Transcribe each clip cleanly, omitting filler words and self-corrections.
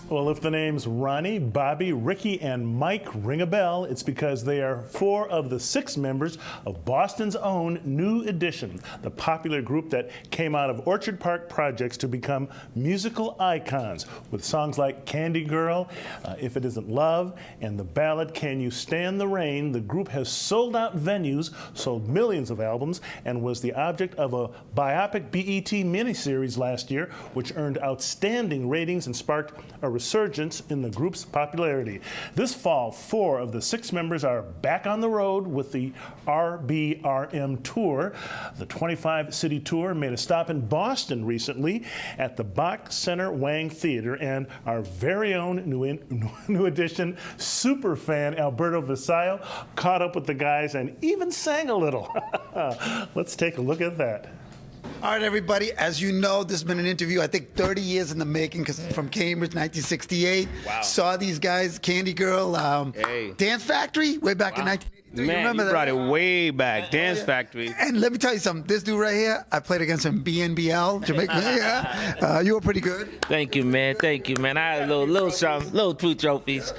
Well, if the names Ronnie, Bobby, Ricky, and Mike ring a bell, it's because they are 4 of the 6 members of Boston's own New Edition, the popular group that came out of Orchard Park projects to become musical icons with songs like Candy Girl, If It Isn't Love, and the ballad Can You Stand the Rain. The group has sold out venues, sold millions of albums, and was the object of a biopic BET miniseries last year, which earned outstanding ratings and sparked a resurgence in the group's popularity. This fall, 4 of the 6 members are back on the road with the RBRM tour. The 25-city tour made a stop in Boston recently at the Bach Center Wang Theater, and our very own New Edition super fan Alberto Vasallo caught up with the guys and even sang a little. Let's take a look at that. All right, everybody. As you know, this has been an interview, I think, 30 years in the making, because from Cambridge, 1968. Wow. Saw these guys, Candy Girl, Dance Factory, way back in 1983. Man, remember you that? brought it way back, Dance Factory. And let me tell you something. This dude right here, I played against him BNBL, Jamaica. You were pretty good. Thank you, man. Thank you, man. I had a little something, little 2 trophies.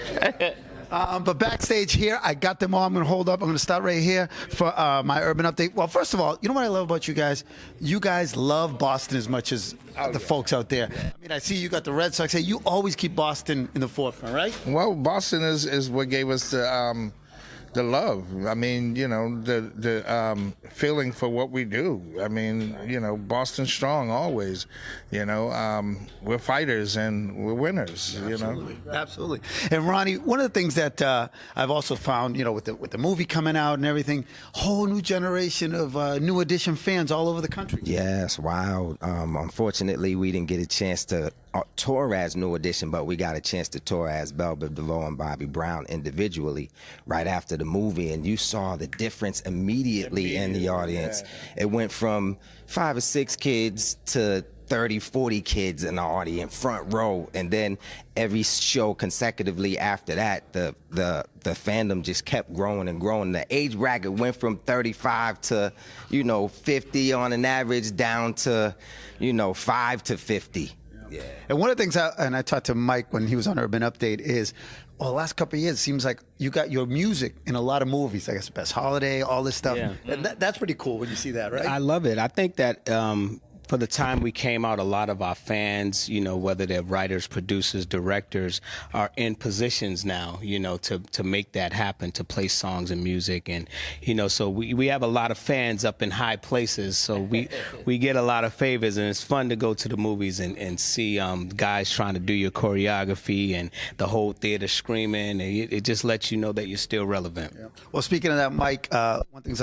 But backstage here, I got them all. I'm going to hold up. I'm going to start right here for my urban update. Well, first of all, you know what I love about you guys? You guys love Boston as much as the folks out there. I mean, I see you got the Red Sox. Hey, you always keep Boston in the forefront, right? Well, Boston is what gave us the love. I mean, you know, the feeling for what we do. I mean, you know, Boston's strong always. You know, we're fighters and we're winners. Absolutely. You know, absolutely. And Ronnie, one of the things that I've also found, you know, with the movie coming out and everything, whole new generation of New Edition fans all over the country. Yes, wow. Unfortunately, we didn't get a chance to tour as New Edition, but we got a chance to tour as Bell Biv DeVoe and Bobby Brown individually right after the movie, and you saw the difference immediately in the audience. It went from 5 or 6 kids to 30, 40 kids in the audience, front row, and then every show consecutively after that, the fandom just kept growing and growing. The age bracket went from 35 to, 50 on an average, down to, 5 to 50. Yeah. And one of the things, I talked to Mike when he was on Urban Update, is, well, the last couple of years, it seems like you got your music in a lot of movies, I guess Best Holiday, all this stuff. Yeah. And that's pretty cool when you see that, right? I love it. I think that for the time we came out, a lot of our fans, whether they're writers, producers, directors, are in positions now, to make that happen, to play songs and music. And, so we have a lot of fans up in high places. So we get a lot of favors, and it's fun to go to the movies and see guys trying to do your choreography and the whole theater screaming. And it just lets you know that you're still relevant. Yeah. Well, speaking of that, Mike, one thing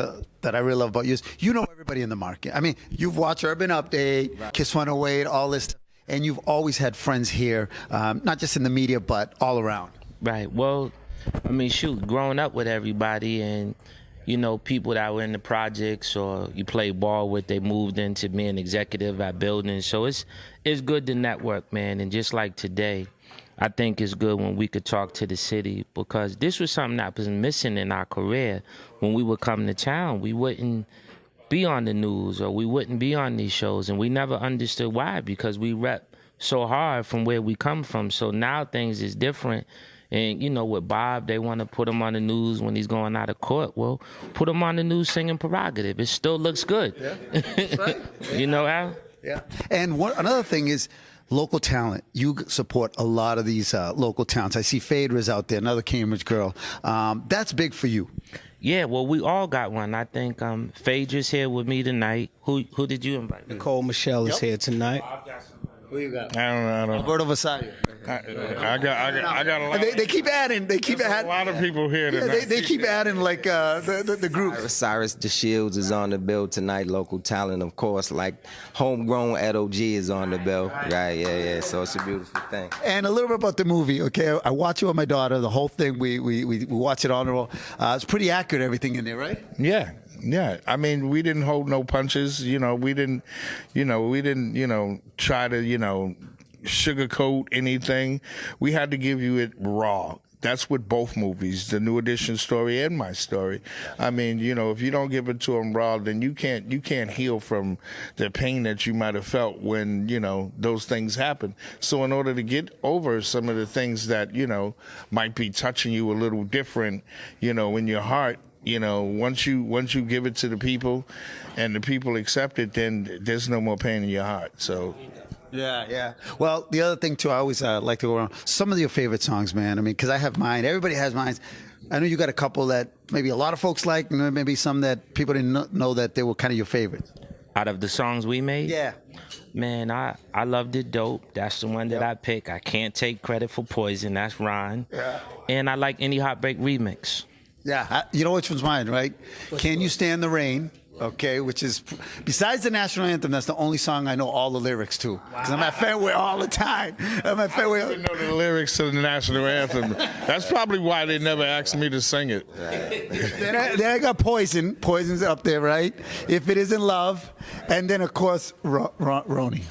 that I really love about you is you know everybody in the market. I mean, you've watched Urban Update, Kiss 108, all this stuff, and you've always had friends here, not just in the media, but all around. Right. Well, I mean, shoot, growing up with everybody and, people that were in the projects or you played ball with, they moved into being executive at buildings. So it's good to network, man. And just like today, I think it's good when we could talk to the city, because this was something that was missing in our career. When we would come to town, we wouldn't be on the news or we wouldn't be on these shows, and we never understood why, because we rep so hard from where we come from. So now things is different. And, with Bob, they want to put him on the news when he's going out of court. Well, put him on the news singing Prerogative. It still looks good. Yeah, that's right. You know, Al? Yeah. And another thing is local talent. You support a lot of these local talents. I see Phaedra's out there, another Cambridge girl. That's big for you. Yeah, well, we all got one. I think Phaedra's here with me tonight. Who did you invite? Nicole Michelle is here tonight. Who you got? I don't know. Alberto Vasallo. I got a lot. They keep adding. They keep adding. A lot of people here tonight. They keep adding like the group. Cyrus DeShields is on the bill tonight. Local talent, of course. Like homegrown Ed O.G. is on the bill. Right? Yeah. So it's a beautiful thing. And a little bit about the movie. Okay, I watch it with my daughter. The whole thing. We watch it on the roll. It's pretty accurate. Everything in there, right? Yeah. Yeah, I mean, we didn't hold no punches. We didn't try to, sugarcoat anything. We had to give you it raw. that's with both movies, the New Edition story and my story. I mean, you know, if you don't give it to them raw, then you can't heal from the pain that you might have felt when, you know, those things happen. So in order to get over some of the things that, you know, might be touching you a little different, you know, in your heart, you know, once you give it to the people and the people accept it, then there's no more pain in your heart. So Yeah. Well, the other thing too, I always like to go around some of your favorite songs, man. I mean, because I have mine. Everybody has mine. I know you got a couple that maybe a lot of folks like, and maybe some that people didn't know that they were kind of your favorites. Out of the songs we made? Yeah. Man, I loved it dope. That's the one that I pick. I can't take credit for Poison. That's Ron. Yeah. And I like any Heartbreak remix. Yeah. You know which one's mine, right? Can You Stand the Rain? Okay, which is, besides the national anthem, that's the only song I know all the lyrics to. Because I'm at Fenway all the time. I'm at Fenway. I didn't know the lyrics to the national anthem. That's probably why they never asked me to sing it. Then I got Poison. Poison's up there, right? If It Isn't Love. And then, of course, Ronnie.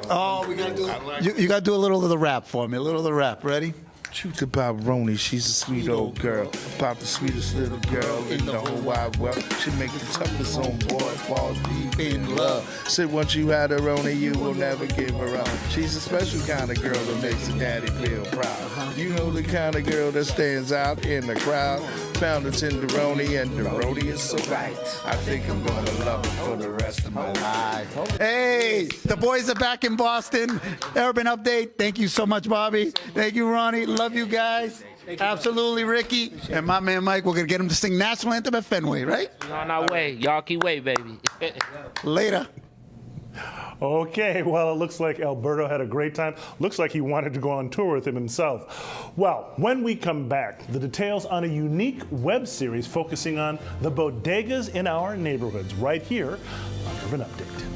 Oh, we got to do, you got to do a little of the rap for me. A little of the rap. Ready? Truth about Ronnie, she's a sweet old girl. About the sweetest little girl in the whole wide world. She make the toughest on boy fall deep in love. Said once you had her, Ronnie, you will never give her up. She's a special kind of girl that makes her daddy feel proud. You know the kind of girl that stands out in the crowd. Found it in the Ronnie, and the Ronnie is so right. I think I'm gonna love her for the rest of my life. Hey, the boys are back in Boston. Urban Update. Thank you so much, Bobby. Thank you, Ronnie. Love you guys. Absolutely, Ricky. And my man Mike, we're going to get him to sing National Anthem at Fenway, right? We're on our way. Y'all keep way, baby. Later. Okay, well, it looks like Alberto had a great time. Looks like he wanted to go on tour with him himself. Well, when we come back, the details on a unique web series focusing on the bodegas in our neighborhoods right here on Urban Update.